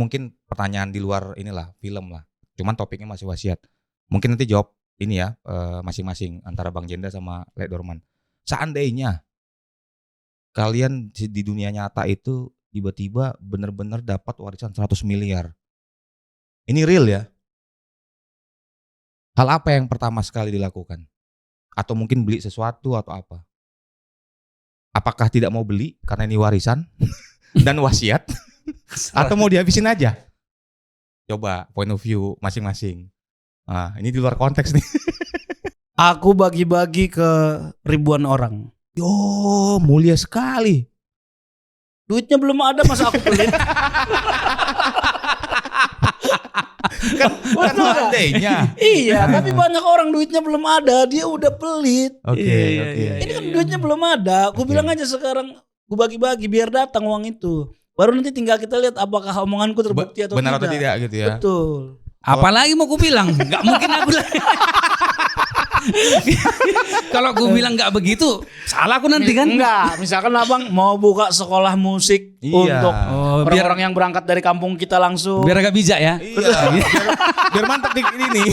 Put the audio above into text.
mungkin pertanyaan di luar inilah film lah. Cuman topiknya masih wasiat. Mungkin nanti jawab ini ya masing-masing antara Bang Jenda sama Lek Dorman. Seandainya kalian di dunia nyata itu tiba-tiba benar-benar dapat warisan 100 miliar. Ini real ya. Hal apa yang pertama sekali dilakukan? Atau mungkin beli sesuatu atau apa? Apakah tidak mau beli karena ini warisan dan wasiat? Atau mau dihabisin aja? Coba point of view masing-masing. Nah, ini di luar konteks nih. Aku bagi-bagi ke ribuan orang. Yo, mulia sekali. Duitnya belum ada masa aku pelit. kan seandainya. Iya, tapi banyak orang duitnya belum ada, dia udah pelit. Oke. Ini kan duitnya belum ada. Aku bilang aja sekarang, aku bagi-bagi biar datang uang itu. Baru nanti tinggal kita lihat apakah omonganku terbukti atau benar tidak. Benar atau tidak gitu ya. Betul. Apalagi mau ku bilang, nggak mungkin aku. Kalau aku bilang nggak begitu, salah aku nanti kan? Enggak, misalkan abang mau buka sekolah musik untuk orang-orang yang berangkat dari kampung kita langsung. Biar agak bijak ya. Iya. biar mantap di ini nih.